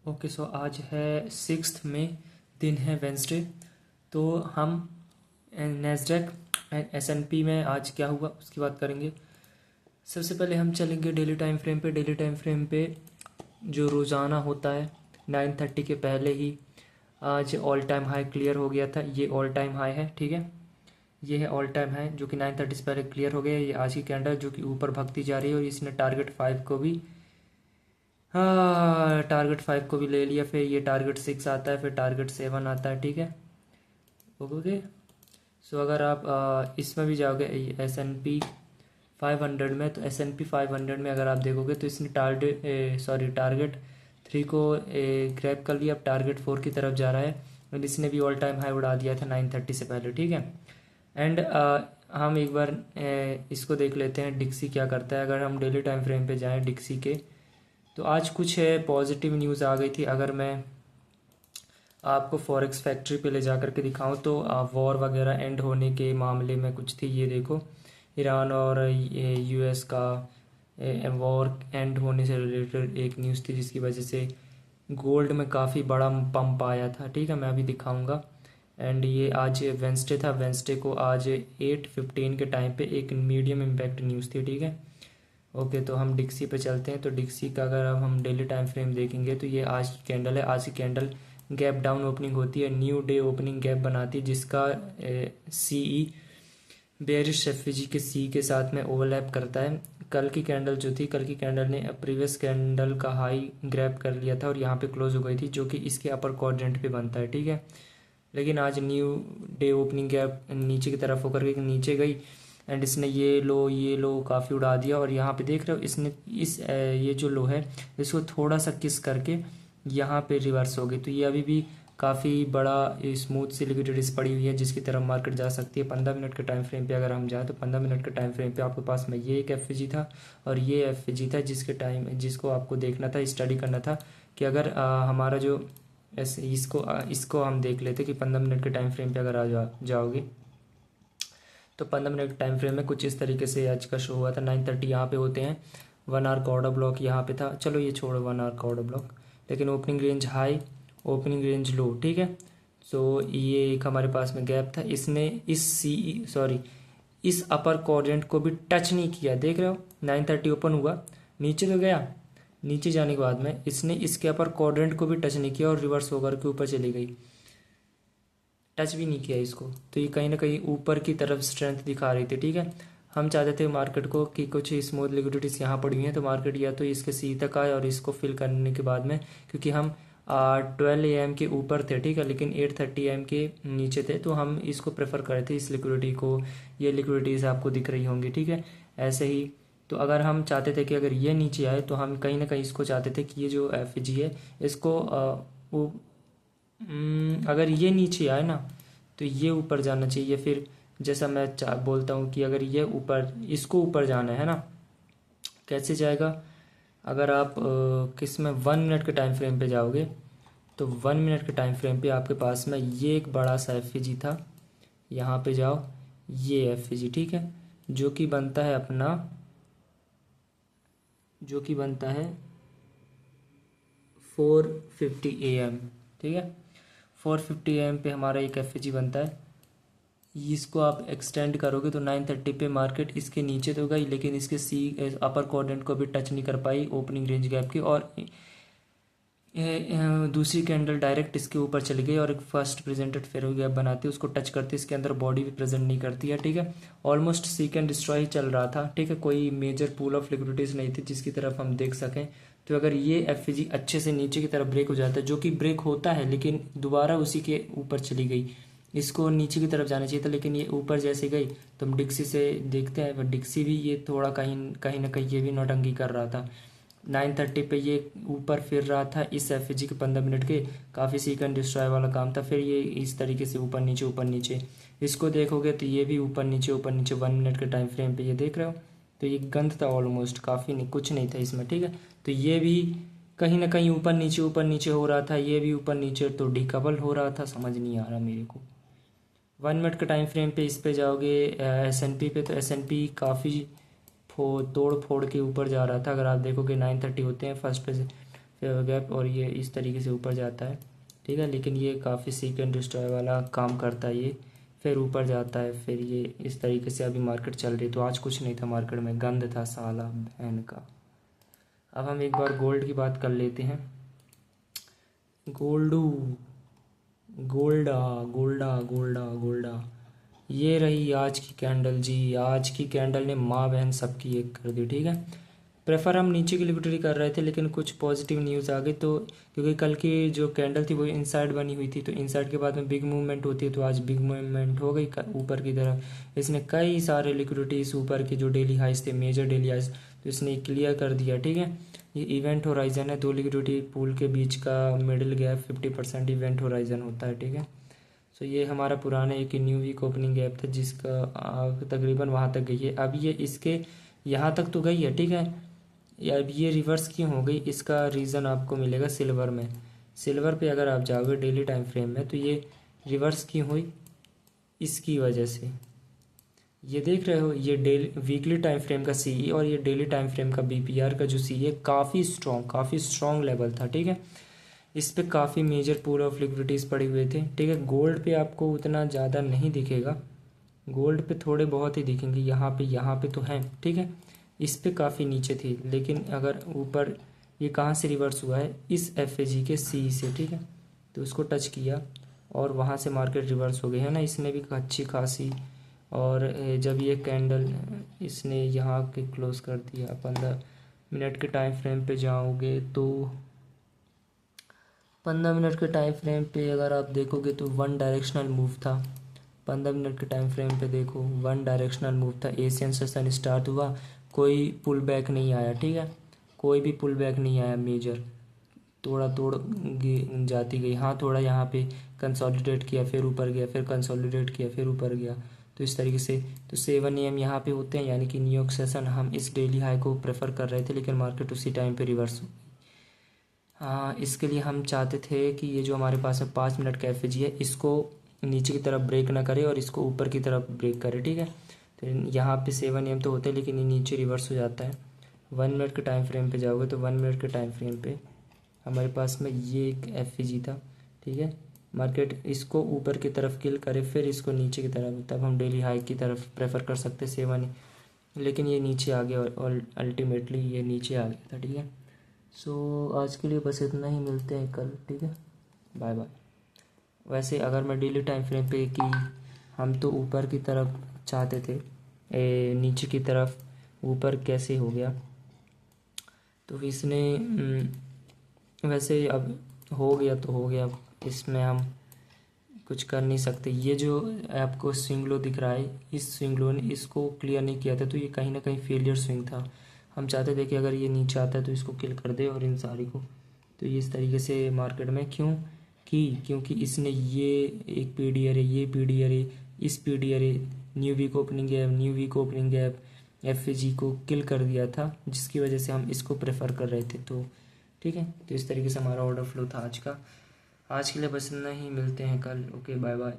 Okay so आज है 6 मई, दिन है वेंसडे। तो हम नैस्डैक एंड एसएनपी में आज क्या हुआ उसकी बात करेंगे। सबसे पहले हम चलेंगे डेली टाइम फ्रेम पे। डेली टाइम फ्रेम पे जो रोज़ाना होता है 9:30 के पहले ही आज ऑल टाइम हाई क्लियर हो गया था। ये ऑल टाइम हाई है, ठीक है। ये है ऑल टाइम हाई जो कि 9:30 से पहले क्लियर हो गया। ये आज की कैंडल जो कि ऊपर भगती जा रही है और इसने टारगेट 5 को भी, हाँ, टारगेट 5 को भी ले लिया। फिर ये टारगेट 6 आता है, फिर टारगेट 7 आता है, ठीक है। ओके सो अगर आप इसमें भी जाओगे S&P 500 में, तो S&P 500 में अगर आप देखोगे तो इसने टारगेट 3 को ग्रैब कर लिया। अब टारगेट 4 की तरफ जा रहा है और इसने भी ऑल टाइम हाई उड़ा दिया था 9:30 से पहले, ठीक है। एंड हम एक बार इसको देख लेते हैं डिक्सी क्या करता है। अगर हम डेली टाइम फ्रेम पे जाएं डिक्सी के, तो आज कुछ पॉजिटिव न्यूज़ आ गई थी। अगर मैं आपको फॉरेक्स फैक्ट्री पे ले जा कर के दिखाऊं तो वॉर वगैरह एंड होने के मामले में कुछ थी। ये देखो, ईरान और यूएस का वॉर एंड होने से रिलेटेड एक न्यूज़ थी जिसकी वजह से गोल्ड में काफ़ी बड़ा पंप आया था, ठीक है। मैं अभी दिखाऊंगा। एंड ये आज वेंसडे था। वेंसडे को आज 8:15 के टाइम पे एक मीडियम इम्पैक्ट न्यूज़ थी, ठीक है। ओके तो हम डिक्सी पे चलते हैं। तो डिक्सी का अगर अब हम डेली टाइम फ्रेम देखेंगे तो ये आज की कैंडल है। आज की कैंडल गैप डाउन ओपनिंग होती है, न्यू डे ओपनिंग गैप बनाती है, जिसका सीई बेयरिश एफवीजी के सी के साथ में ओवरलैप करता है। कल की कैंडल जो थी, कल की कैंडल ने प्रीवियस कैंडल का हाई ग्रैब कर लिया था और यहाँ पे क्लोज हो गई थी, जो कि इसके अपर क्वाड्रेंट पे बनता है, ठीक है। लेकिन आज न्यू डे ओपनिंग गैप नीचे की तरफ होकर के नीचे गई एंड इसने ये लो काफ़ी उड़ा दिया। और यहाँ पे देख रहे हो इसने ये जो लो है इसको थोड़ा सा किस करके यहाँ पे रिवर्स हो गई। तो ये अभी भी काफ़ी बड़ा स्मूथ सी लिक्विडिटीज पड़ी हुई है जिसकी तरफ मार्केट जा सकती है। 15 मिनट के टाइम फ्रेम पे अगर हम जाएँ तो 15 मिनट के टाइम फ्रेम पे आपके पास में ये एक एफवीजी था और ये एफवीजी था जिसको आपको देखना था, स्टडी करना था कि अगर हमारा जो इसको हम देख लेते कि 15 मिनट के टाइम फ्रेम पे अगर जाओगे तो 15 मिनट के टाइम फ्रेम में कुछ इस तरीके से आज का शो हुआ था। 9:30 यहाँ पे होते हैं, 1 आवर का ऑर्डर ब्लॉक यहाँ पे था। चलो ये छोड़ो 1 आवर का ऑर्डर ब्लॉक, लेकिन opening range high, opening range low, ठीक है। सो ये एक हमारे पास में गैप था। इसने इस अपर क्वाड्रेंट को भी टच नहीं किया। देख रहे हो 9:30 ओपन हुआ, नीचे तो गया, नीचे जाने के बाद में इसने इसके अपर क्वाड्रेंट को भी टच नहीं किया और रिवर्स होकर के ऊपर चली गई, टच भी नहीं किया इसको। तो ये कहीं ना कहीं ऊपर की तरफ स्ट्रेंथ दिखा रही थी, ठीक है। हम चाहते थे मार्केट को कि कुछ स्मूथ लिक्विडिटीज यहाँ पड़ी हुई हैं तो मार्केट या तो इसके सी तक आए और इसको फिल करने के बाद में, क्योंकि हम 12 AM के ऊपर थे, ठीक है, लेकिन 8:30 AM के नीचे थे, तो हम इसको प्रेफर करे थे इस लिक्विडिटी को। ये लिक्विडिटीज आपको दिख रही होंगी, ठीक है। ऐसे ही तो अगर हम चाहते थे कि अगर ये नीचे आए तो हम कहीं ना कहीं इसको चाहते थे कि ये जो एफजी है इसको अगर ये नीचे आए ना तो ये ऊपर जाना चाहिए। फिर जैसा मैं बोलता हूँ कि अगर ये ऊपर, इसको ऊपर जाना है ना, कैसे जाएगा। अगर आप किस में 1 मिनट के टाइम फ्रेम पे जाओगे तो 1 मिनट के टाइम फ्रेम पे आपके पास में ये एक बड़ा सा एफजी था। यहाँ पे जाओ, ये एफजी, ठीक है, जो कि बनता है 4:50 AM, ठीक है। 4:50 AM पे हमारा एक एफजी बनता है। इसको आप एक्सटेंड करोगे तो 9:30 पे मार्केट इसके नीचे तो गई, लेकिन इसके अपर क्वाड्रेंट को भी टच नहीं कर पाई ओपनिंग रेंज गैप की, और दूसरी कैंडल डायरेक्ट इसके ऊपर चली गई और एक फर्स्ट प्रेजेंटेड फेरो गैप बनाती है, उसको टच करती है, इसके अंदर बॉडी भी प्रेजेंट नहीं करती है, ठीक है। ऑलमोस्ट सीक एंड डिस्ट्रॉय ही चल रहा था, ठीक है। कोई मेजर पूल ऑफ लिक्विडिटीज नहीं थी जिसकी तरफ हम देख सकें। तो अगर ये एफजी अच्छे से नीचे की तरफ ब्रेक हो जाता है, जो कि ब्रेक होता है लेकिन दोबारा उसी के ऊपर चली गई, इसको नीचे की तरफ जाना चाहिए था लेकिन ये ऊपर जैसे गई, तो हम डिक्सी से देखते हैं, डिक्सी भी ये थोड़ा कहीं ना कहीं ये भी नौटंकी कर रहा था। 9:30 पे ये ऊपर फिर रहा था इस एफजी के 15 मिनट के, काफ़ी सीक एंड डिस्ट्रॉय वाला काम था। फिर ये इस तरीके से ऊपर नीचे इसको देखोगे तो ये भी ऊपर नीचे 1 मिनट के टाइम फ्रेम पे ये देख रहे हो। तो ये गंद था ऑलमोस्ट, काफ़ी नहीं, कुछ नहीं था इसमें, ठीक है। तो ये भी कहीं ना कहीं ऊपर नीचे हो रहा था, ये भी ऊपर नीचे, तो डिकपल हो रहा था, समझ नहीं आ रहा मेरे को। 1 मिनट के टाइम फ्रेम पे इस पे जाओगे S&P पे, तो S&P काफ़ी तोड़ फोड़ के ऊपर जा रहा था। अगर आप देखोगे 9:30 होते हैं, फेवर गैप, और ये इस तरीके से ऊपर जाता है, ठीक है। लेकिन ये काफ़ी सीक एंड डिस्ट्रॉय वाला काम करता है ये, फिर ऊपर जाता है, फिर ये इस तरीके से अभी मार्केट चल रही। तो आज कुछ नहीं था मार्केट में, गंद था साला बहन का। अब हम एक बार गोल्ड की बात कर लेते हैं। गोल्डू, गोल्डा गोल्डा गोल्डा गोल्डा, ये रही आज की कैंडल जी। आज की कैंडल ने माँ बहन सबकी एक कर दी, ठीक है। प्रेफर हम नीचे की लिक्विडिटी कर रहे थे, लेकिन कुछ पॉजिटिव न्यूज़ आ गई, तो क्योंकि कल की जो कैंडल थी वो इनसाइड बनी हुई थी, तो इनसाइड के बाद में बिग मूवमेंट होती है, तो आज बिग मूवमेंट हो गई ऊपर की तरफ। इसने कई सारे लिक्विडिटीज ऊपर के जो डेली हाइज थे, मेजर डेली हाइज, तो इसने क्लियर कर दिया, ठीक है। ये इवेंट होराइजन है, दो लिक्विडिटी पूल के बीच का मिडिल गैप 50% इवेंट होराइजन होता है, ठीक है। सो ये हमारा पुराना एक न्यू वीक ओपनिंग गैप था, जिसका तकरीबन वहाँ तक गई है। अब ये इसके यहाँ तक तो गई है, ठीक है। अब ये रिवर्स क्यों हो गई, इसका रीज़न आपको मिलेगा सिल्वर में। सिल्वर पे अगर आप जाओगे डेली टाइम फ्रेम में, तो ये रिवर्स क्यों हुई, इसकी वजह से। ये देख रहे हो, ये डेली वीकली टाइम फ्रेम का सी और ये डेली टाइम फ्रेम का बीपीआर का जो सी है, काफ़ी स्ट्रॉन्ग लेवल था, ठीक है। इस पे काफ़ी मेजर पूल ऑफ लिक्विडिटीज़ पड़े हुए थे, ठीक है। गोल्ड पे आपको उतना ज़्यादा नहीं दिखेगा, गोल्ड पे थोड़े बहुत ही दिखेंगे, यहाँ पे तो हैं, ठीक है। इस पे काफ़ी नीचे थी, लेकिन अगर ऊपर ये कहाँ से रिवर्स हुआ है, इस एफएजी के सी से, ठीक है। तो उसको टच किया और वहाँ से मार्केट रिवर्स हो गई है ना, इसने भी अच्छी खासी। और जब ये कैंडल इसने यहाँ के क्लोज कर दिया, 15 मिनट के टाइम फ्रेम पे जाओगे तो 15 मिनट के टाइम फ्रेम पे अगर आप देखोगे तो वन डायरेक्शनल मूव था। 15 मिनट के टाइम फ्रेम पे देखो, वन डायरेक्शनल मूव था। एशियन सेशन स्टार्ट हुआ, कोई पुल बैक नहीं आया, ठीक है। कोई भी पुल बैक नहीं आया मेजर, थोड़ा जाती गई। हाँ, थोड़ा यहाँ पे कंसोलिडेट किया, फिर ऊपर गया, फिर कंसोलिडेट किया, फिर ऊपर गया, तो इस तरीके से। तो 7 AM यहाँ पे होते हैं, यानी कि न्यूयॉर्क सेशन हम इस डेली हाई को प्रेफर कर रहे थे, लेकिन मार्केट उसी टाइम पे रिवर्स हो। हाँ, इसके लिए हम चाहते थे कि ये जो हमारे पास है 5 मिनट का एफएजी है, इसको नीचे की तरफ ब्रेक ना करे और इसको ऊपर की तरफ ब्रेक करे, ठीक है। तो यहाँ पे 7 AM तो होते हैं, लेकिन ये नीचे रिवर्स हो जाता है। 1 मिनट के टाइम फ्रेम पे जाओगे तो 1 मिनट के टाइम फ्रेम पे हमारे पास में ये एक एफएजी था, ठीक है। मार्केट इसको ऊपर की तरफ किल करे, फिर इसको नीचे की तरफ, तब हम डेली हाई की तरफ प्रेफर कर सकते 7, लेकिन ये नीचे आ गया और अल्टीमेटली ये नीचे आ गया था, ठीक है। सो आज के लिए बस इतना ही, मिलते हैं कल, ठीक है। Bye bye. वैसे अगर मैं डेली टाइम फ्रेम पे कि हम तो ऊपर की तरफ चाहते थे, नीचे की तरफ ऊपर कैसे हो गया, तो इसने वैसे अब हो गया तो हो गया, इसमें हम कुछ कर नहीं सकते। ये जो आपको स्विंग लो दिख रहा है, इस स्विंग लो ने इसको क्लियर नहीं किया था, तो ये कहीं ना कहीं फेलियर स्विंग था। हम चाहते थे कि अगर ये नीचे आता है तो इसको किल कर दे और इन सारी को। तो ये इस तरीके से मार्केट में क्यों क्योंकि इसने ये एक पीडी अरे, ये पीडी अरे, इस पीडी अरे, न्यू वीक ओपनिंग गैप एफएजी को किल कर दिया था, जिसकी वजह से हम इसको प्रेफर कर रहे थे। तो ठीक है, तो इस तरीके से हमारा ऑर्डर फ्लो था आज का। आज के लिए बस इतना ही, मिलते हैं कल। Okay, bye bye.